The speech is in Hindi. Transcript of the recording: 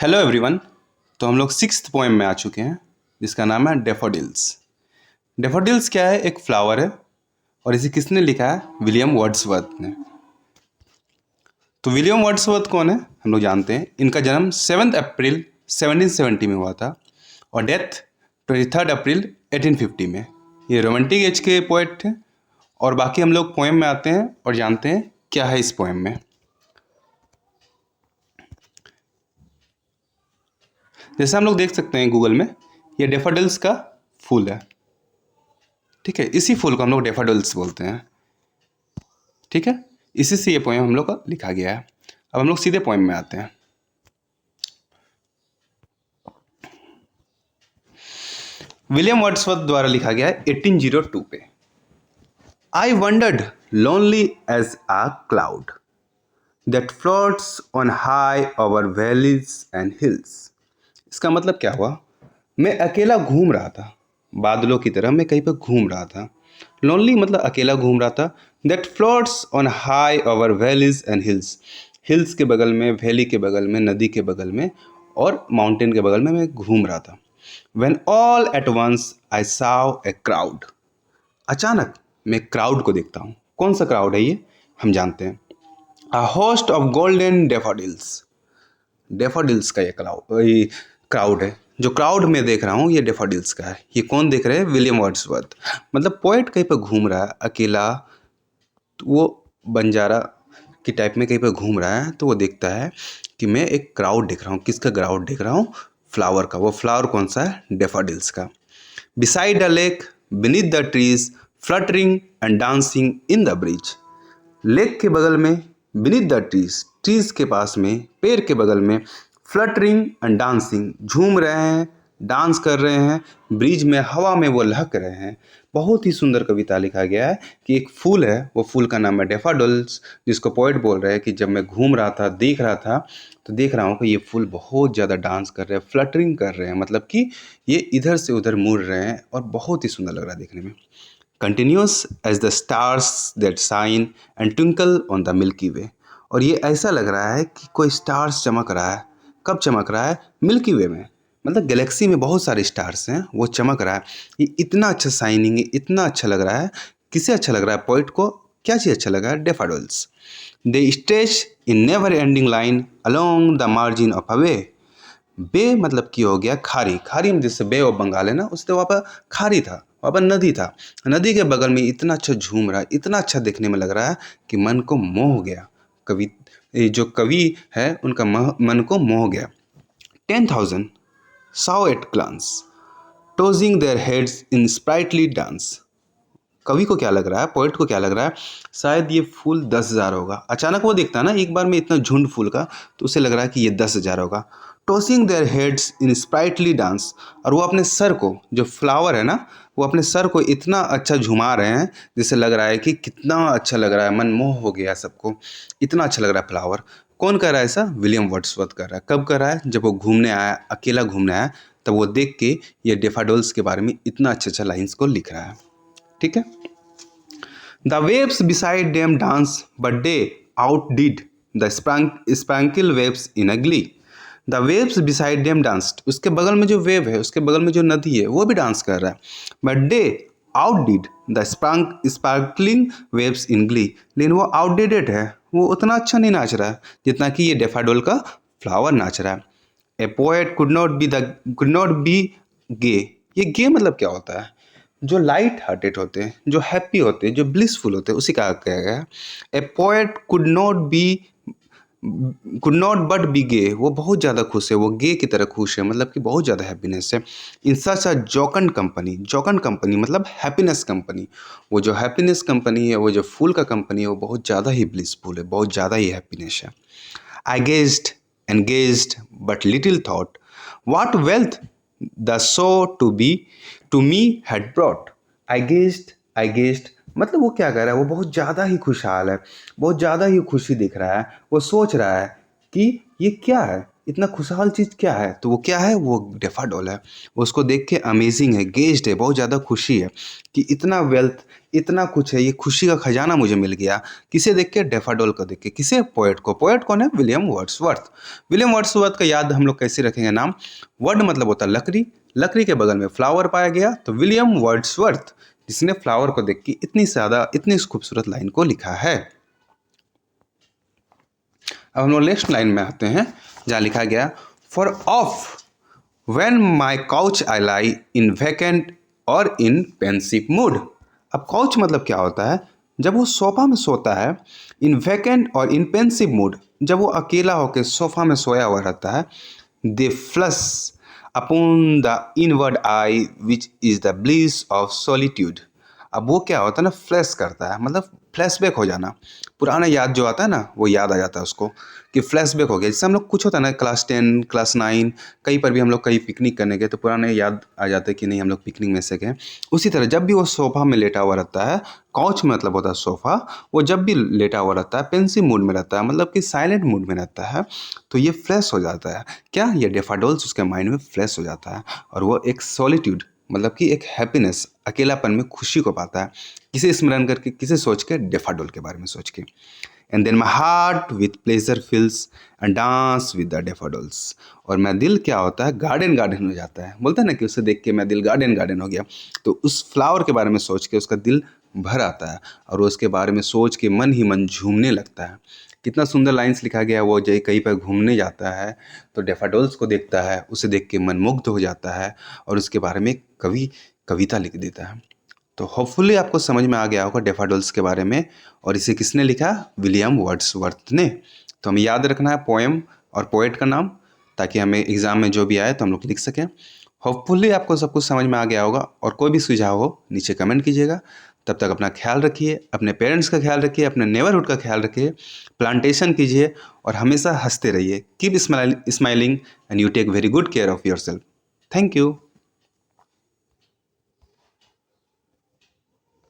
Hello everyone. तो हम लोग सिक्स्थ पोएम में आ चुके हैं जिसका नाम है डेफोडिल्स। डेफोडिल्स क्या है? एक फ्लावर है और इसे किसने लिखा है? विलियम वर्ड्सवर्थ ने। तो विलियम वर्ड्सवर्थ कौन है? हम लोग जानते हैं। इनका जन्म 7 अप्रैल 1770 में हुआ था और डेथ 23 अप्रैल 1850 में। ये रोमांटिक एज के पोएट थे। और बाकी हम लोग पोएम में आते हैं और जानते हैं क्या है इस पोएम में। जैसे हम लोग देख सकते हैं गूगल में, ये डेफोडिल्स का फूल है। ठीक है, इसी फूल को हम लोग डेफोडिल्स बोलते हैं। ठीक है, इसी से ये पोएम हम लोग का लिखा गया है। अब हम लोग सीधे पोएम में आते हैं। विलियम वर्ड्सवर्थ द्वारा लिखा गया है 1802 पे। I wandered lonely as a cloud that floats on high over valleys and hills. इसका मतलब क्या हुआ? मैं अकेला घूम रहा था, बादलों की तरह मैं कहीं पर घूम रहा था। लोनली मतलब अकेला घूम रहा था। That floats on high over valleys and hills. Hills के बगल में, वैली के बगल में, नदी के बगल में और माउंटेन के बगल में मैं घूम रहा था। When all at once I saw a crowd। अचानक मैं क्राउड को देखता हूँ। कौन सा क्राउड है ये? हम जानते हैं। A host of golden daffodils। Daffodils का ये क्राउड है। जो क्राउड में देख रहा हूँ ये डेफोडिल्स का है। ये कौन देख रहे हैं? William Wordsworth. मतलब पोएट कहीं पर घूम रहा है अकेला, तो वो बंजारा की टाइप में कहीं पर घूम रहा है, तो वो देखता है कि मैं एक क्राउड देख रहा हूँ। किसका क्राउड देख रहा हूँ? फ्लावर का। वो फ्लावर कौन सा है? डेफोडिल्स का। Beside the lake, beneath the trees, fluttering and dancing in the bridge. Lake के बगल में, बीनीथ द ट्रीज, ट्रीज के पास में, पेड़ के बगल में, फ्लटरिंग एंड डांसिंग, झूम रहे हैं, डांस कर रहे हैं, ब्रिज में, हवा में वो लहक रहे हैं। बहुत ही सुंदर कविता लिखा गया है कि एक फूल है, वो फूल का नाम है डेफोडिल्स, जिसको पोएट बोल रहे हैं कि जब मैं घूम रहा था, देख रहा था, तो देख रहा हूँ कि ये फूल बहुत ज़्यादा डांस कर रहे हैं, फ्लटरिंग कर रहे हैं, मतलब कि ये इधर से उधर मुड़ रहे हैं और बहुत ही सुंदर लग रहा है देखने में। Continuous as the stars that shine and twinkle on the Milky Way। और ये ऐसा लग रहा है कि कोई स्टार्स चमक रहा है। कब चमक रहा है? मिल्की वे में। मतलब गैलेक्सी में बहुत सारे स्टार्स हैं, वो चमक रहा है। ये इतना अच्छा शाइनिंग है, इतना अच्छा लग रहा है। किसे अच्छा लग रहा है? पोइट को। क्या चीज़ अच्छा लगा है? Daffodils. They stretch in never ending line along the margin of a way. Bay मतलब कि हो गया खारी। खारी में जैसे बे ऑफ बंगाल है ना, उससे वहाँ पर खारी था, वहाँ पर नदी था। नदी के बगल में इतना अच्छा झूम रहा है, इतना अच्छा देखने में लग रहा है कि मन को मोह गया। कवि, ये जो कवि है उनका मन को मोह गया। 10,000 saw at glance, tossing their heads in sprightly dance। कवि को क्या लग रहा है? पोइट को क्या लग रहा है? शायद ये फूल 10,000 होगा। अचानक वो देखता है ना एक बार में इतना झुंड फूल का, तो उसे लग रहा है कि ये 10,000 होगा। Tossing their heads in sprightly dance. और वो अपने सर को, जो फ्लावर है ना, वो अपने सर को इतना अच्छा झुमा रहे हैं जिससे लग रहा है कि कितना अच्छा लग रहा है, मन मोह हो गया सबको। इतना अच्छा लग रहा है फ्लावर। कौन कर रहा है ऐसा? विलियम वर्ड्सवर्थ कर रहा है। कब कर रहा है? जब वो घूमने आया, अकेला घूमने आया, तब वो देख के ये डेफोडिल्स के बारे में इतना अच्छा अच्छा लाइन्स को लिख रहा है। ठीक है। The waves beside them dance but they outdid the sparkle waves in a glee. The waves beside them danced. उसके बगल में जो वेव है, उसके बगल में जो नदी है, वो भी डांस कर रहा है। But they outdid the sparkling waves in glee. लेकिन वो आउटडेटेड है, वो उतना अच्छा नहीं नाच रहा है जितना कि ये डेफोडिल का फ्लावर नाच रहा है। A poet could not be gay. ये गे मतलब क्या होता है? जो लाइट हार्टेड होते हैं, जो हैप्पी होते हैं, जो ब्लिसफुल होते हैं, उसी का कहा गया है। A poet could not but be gay. वो बहुत ज़्यादा खुश है, वो गे की तरह खुश है, मतलब कि बहुत ज़्यादा हैप्पीनेस है। इन सच अ जोकंड कंपनी। जोकंड कंपनी मतलब हैप्पीनेस कंपनी। वो जो हैप्पीनेस कंपनी है, वो जो फूल का कंपनी है, वो बहुत ज़्यादा ही ब्लिसफुल है, बहुत ज़्यादा ही हैप्पीनेस है। I gazed and gazed, but little thought what wealth the show to me had brought। I gazed मतलब वो क्या कर रहा है? वो बहुत ज़्यादा ही खुशहाल है, बहुत ज़्यादा ही खुशी दिख रहा है। वो सोच रहा है कि ये क्या है? इतना खुशहाल चीज़ क्या है, तो वो क्या है, वो डेफाडोल है। उसको देख के अमेजिंग है, गेज्ड है, बहुत ज़्यादा खुशी है कि इतना वेल्थ, इतना कुछ है, ये खुशी का खजाना मुझे मिल गया। किसे देख के, डेफाडोल को देख के। किसे, पोएट को। पोएट कौन है, विलियम वर्ड्सवर्थ। विलियम वर्ड्सवर्थ का याद हम लोग कैसे रखेंगे नाम, वर्ड मतलब होता है लकड़ी, लकड़ी के बगल में फ्लावर पाया गया, तो विलियम वर्ड्सवर्थ जिसने फ्लावर को देख के इतनी खूबसूरत लाइन को लिखा है। अब हम लोग नेक्स्ट लाइन में आते हैं जहाँ लिखा गया, for of when my couch I lie in vacant और इन पेंसिव मूड। अब काउच मतलब क्या होता है, जब वो सोफा में सोता है, इन वैकेंट और इन पेंसिव मूड, जब वो अकेला होकर सोफा में सोया हुआ रहता है, they flash upon the inward eye which is the bliss of solitude. अब वो क्या होता है ना, फ्लैश करता है, मतलब फ्लैशबैक हो जाना, पुराना याद जो आता है ना, वो याद आ जाता है उसको कि फ्लैशबैक हो गया। जैसे हम लोग कुछ होता है ना, क्लास 10 क्लास 9 कहीं पर भी हम लोग कहीं पिकनिक करने गए तो पुराने याद आ जाते हैं कि नहीं हम लोग पिकनिक में से गए। उसी तरह जब भी वो सोफा में लेटा हुआ रहता है, काउच में मतलब होता है सोफ़ा, वो जब भी लेटा हुआ रहता है पेंसिव मूड में रहता है, मतलब कि साइलेंट मूड में रहता है, तो ये फ्लैश हो जाता है। क्या, ये डेफाडोल्स उसके माइंड में फ्लैश हो जाता है और वो एक सॉलिट्यूड मतलब कि एक हैप्पीनेस, अकेलापन में खुशी को पाता है, किसे स्मरण करके, किसे सोच के, डेफाडोल के बारे में सोच के। And then my heart with pleasure fills and dance with the daffodils. और मैं दिल क्या होता है, गार्डन गार्डन हो जाता है। बोलता है ना कि उसे देख के मैं दिल गार्डन गार्डन हो गया, तो उस फ्लावर के बारे में सोच के उसका दिल भर आता है और उसके बारे में सोच के मन ही मन झूमने लगता है। कितना सुंदर लाइन्स लिखा गया। वो जय कहीं पर घूमने जाता है तो डेफाडोल्स को देखता है, उसे देख के मन मुग्ध हो जाता है और उसके बारे में कविता लिख देता है। तो होपफुली आपको समझ में आ गया होगा डेफाडोल्स के बारे में। और इसे किसने लिखा, विलियम वर्ड्सवर्थ ने। तो हमें याद रखना है पोएम और पोएट का नाम, ताकि हमें एग्ज़ाम में जो भी आए तो हम लोग लिख सकें। होपफुली आपको सब कुछ समझ में आ गया होगा, और कोई भी सुझाव हो नीचे कमेंट कीजिएगा। तब तक अपना ख्याल रखिए, अपने पेरेंट्स का ख्याल रखिए, अपने नेबरहुड का ख्याल रखिए, प्लांटेशन कीजिए और हमेशा हंसते रहिए। Keep smiling and you take very good care of yourself. Thank you.